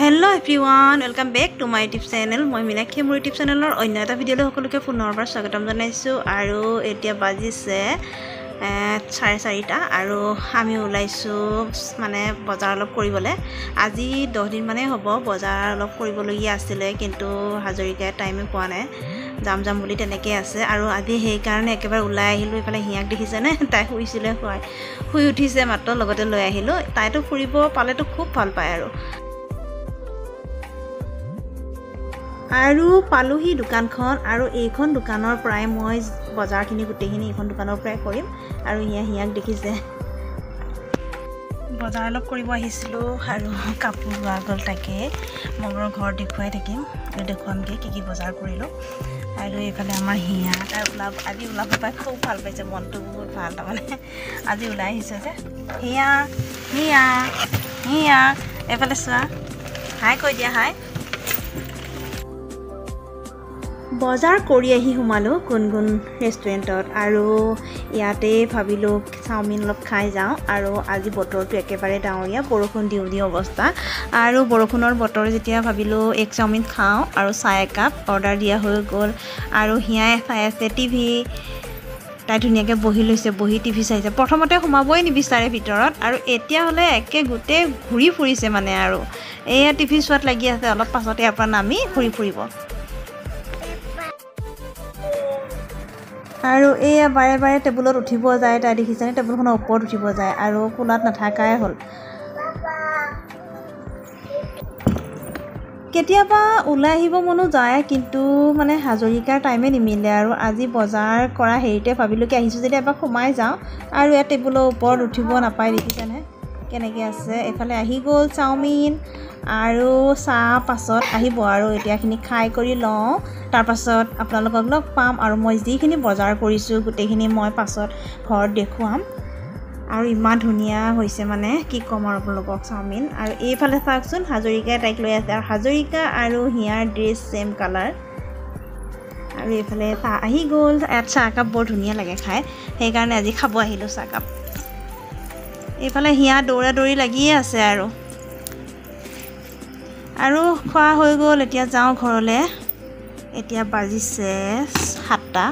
Hello everyone, welcome back to my YouTube channel. মই মিনাক্ষী মোৰ YouTube চেনেলৰ অন্য এটা ভিডিঅ'লৈ সকলোকে পুনৰবাৰ স্বাগতম জনাইছোঁ আৰু এতিয়া বাজিছে 4:30 আৰু আমি ওলাইছোঁ মানে বজাৰ অলপ কৰিবলৈ আজি 10 দিন মানে হ'ব বজাৰ অলপ কৰিবলগীয়া আছিল কিন্তু হাজৰিকাই টাইমে পোৱা নাই যাম বুলি তেনেকৈ আছে আৰু আজি সেই কাৰণে একেবাৰে ওলাই আহিলোঁ ইফালে হিয়াক দেখিছে নে তাই শুই উঠিছে মাত্ৰ লগতে লৈ আহিলোঁ তাইতো ফুৰিব পালেতো খুব ভাল পায় আৰু পালোহি দোকানখন আৰু এইখন দোকানৰ পৰাই মই বজাৰখিনি গুটেইখিনি এইখন দোকানৰ পৰাই কৰিম আৰু হিয়াক দেখিছে বজাৰ অলপ কৰিব আহিছিলোঁ আৰু কাপোৰ লোৱা গ'ল তাকে মই মোৰ ঘৰ দেখুৱাই থাকিম দেখুৱামগৈ কি বজাৰ কৰিলোঁ আৰু এইফালে আমাৰ হিয়া তাই আজি ওলাব পাই খুব ভাল পাইছে মনটো বহুত ভাল তাৰমানে আজি ওলাই আহিছে যে হিয়া এইফালে চোৱা হাই কৈ দিয়া হাই বজাৰ কৰি আহি সোমালোঁ গুণগুণ ৰেষ্টুৰেণ্টত আৰু ইয়াতে ভাবিলোঁ চাওমিন অলপ খাই যাওঁ আৰু আজি বতৰটো একেবাৰে ডাঙৰীয়া বৰষুণ দিওঁ অৱস্থা আৰু বৰষুণৰ বতৰ যেতিয়া ভাবিলোঁ এক চাওমিন খাওঁ আৰু চাহ একাপ অৰ্ডাৰ দিয়া হৈ গ'ল আৰু হিয়াই চাই আছে টিভি তাই ধুনীয়াকৈ বহি লৈছে বহি টিভি চাইছে প্ৰথমতে সোমাবই নিবিচাৰে ভিতৰত আৰু এতিয়া হ'লে একে গোটেই ঘূৰি ফুৰিছে মানে আৰু এয়া টিভি চোৱাত লাগি আছে অলপ পাছতে ইয়াৰ পৰা নামি ঘূৰি ফুৰিব আৰু এয়া বাৰে টেবুলত উঠিব যায় তাই দেখিছেনে টেবুলখনৰ ওপৰত উঠিব যায় আৰু কোলাত নাথাকাই হ'ল কেতিয়াবা ওলাই আহিব মনো যায় কিন্তু মানে হাজৰিকাৰ টাইমে নিমিলে আৰু আজি বজাৰ কৰা হেৰিতে ভাবিলোঁ কি আহিছোঁ যদি এবাৰ সোমাই যাওঁ আৰু ইয়াত টেবুলৰ ওপৰত উঠিব নাপায় দেখিছেনে কেনেকৈ আছে এইফালে আহি গ'ল চাওমিন আৰু চাহ পাছত আহিব আৰু এতিয়াখিনি খাই কৰি লওঁ তাৰপাছত আপোনালোকক লগ পাম আৰু মই যিখিনি বজাৰ কৰিছোঁ গোটেইখিনি মই পাছত ঘৰত দেখুৱাম আৰু ইমান ধুনীয়া হৈছে মানে কি ক'ম আৰু আপোনালোকক চাওমিন আৰু এইফালে চাওকচোন হাজৰিকাই তাইক লৈ আছে আৰু হাজৰিকা আৰু হিয়াৰ ড্ৰেছ ছেম কালাৰ আৰু এইফালে চাহ আহি গ'ল ইয়াত চাহকাপ বৰ ধুনীয়া লাগে খাই সেইকাৰণে আজি খাব আহিলোঁ চাহকাপ এইফালে হিয়া দৌৰি লাগিয়ে আছে আৰু খোৱা হৈ গ'ল এতিয়া যাওঁ ঘৰলৈ এতিয়া বাজিছে 7টা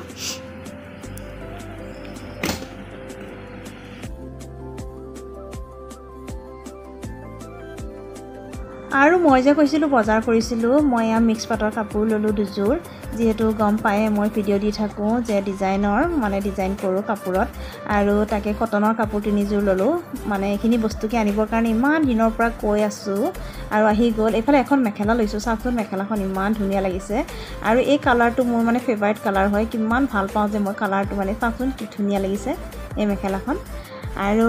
আৰু মই যে কৈছিলোঁ বজাৰ কৰিছিলোঁ মই মিক্স পাটৰ কাপোৰ ল'লোঁ দুযোৰ যিহেতু গম পায়ে মই ভিডিঅ' দি থাকোঁ যে ডিজাইন কৰোঁ কাপোৰত আৰু তাকে কটনৰ কাপোৰ 3যোৰ ল'লোঁ মানে এইখিনি বস্তুকে আনিবৰ কাৰণে ইমান দিনৰ পৰা কৈ আছোঁ আৰু আহি গ'ল এইফালে এখন মেখেলা লৈছোঁ চাওকচোন মেখেলাখন ইমান ধুনীয়া লাগিছে আৰু এই কালাৰটো মোৰ মানে ফেভাৰিট কালাৰ হয় কিমান ভাল পাওঁ যে মই কালাৰটো মানে চাওকচোন কি ধুনীয়া লাগিছে এই মেখেলাখন আৰু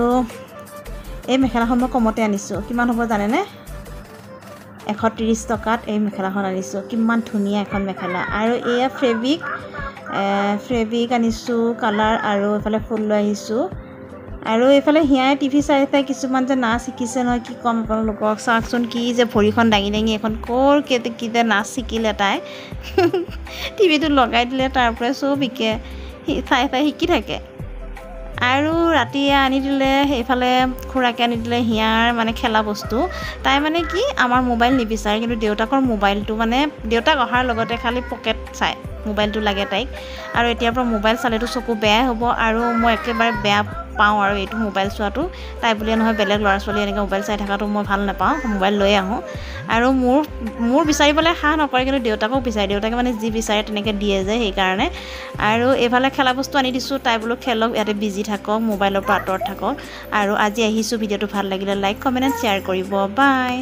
এই মেখেলাখন মই কমতে আনিছোঁ কিমান হ'ব জানেনে 130 টকাত এই মেখেলাখন আনিছোঁ কিমান ধুনীয়া এখন মেখেলা আৰু এয়া ফেব্ৰিক আনিছোঁ কালাৰ আৰু এইফালে ফুল লৈ আহিছোঁ আৰু এইফালে হিয়াই টিভি চাই কিছুমান যে নাচ শিকিছে নহয় কি ক'ম আপোনালোকক চাওকচোন কি যে ভৰিখন দাঙি এখন কি যে নাচ শিকিলে তাই টিভিটো লগাই দিলে তাৰ পৰাই চব শিকে চাই শিকি থাকে আৰু ৰাতি আনি দিলে সেইফালে খুৰাকে আনি দিলে হিয়াৰ মানে খেলা বস্তু তাই মানে কি আমাৰ মোবাইল নিবিচাৰে কিন্তু দেউতাকৰ মোবাইলটো মানে দেউতাক অহাৰ লগতে খালি পকেট চাই মোবাইলটো লাগে তাইক আৰু এতিয়াৰ পৰা মোবাইল চালেতো চকু বেয়াই হ'ব আৰু মই একেবাৰে বেয়া পাওঁ আৰু এইটো মোবাইল চোৱাটো তাই বুলিয়ে নহয় বেলেগ ল'ৰা ছোৱালী এনেকৈ মোবাইল চাই থকাটো মই ভাল নাপাওঁ মোবাইল লৈ আহোঁ আৰু মোৰ বিচাৰিবলৈ সাহ নকৰে কিন্তু দেউতাকক বিচাৰে দেউতাকে মানে যি বিচাৰে তেনেকৈ দিয়ে যে সেইকাৰণে আৰু এইফালে খেলা বস্তু আনি দিছোঁ তাই বোলো খেলক ইয়াতে বিজি থাকক মোবাইলৰ পৰা আঁতৰত থাকক আৰু আজি আহিছোঁ ভিডিঅ'টো ভাল লাগিলে লাইক কমেণ্ট এণ্ড শ্বেয়াৰ কৰিব বাই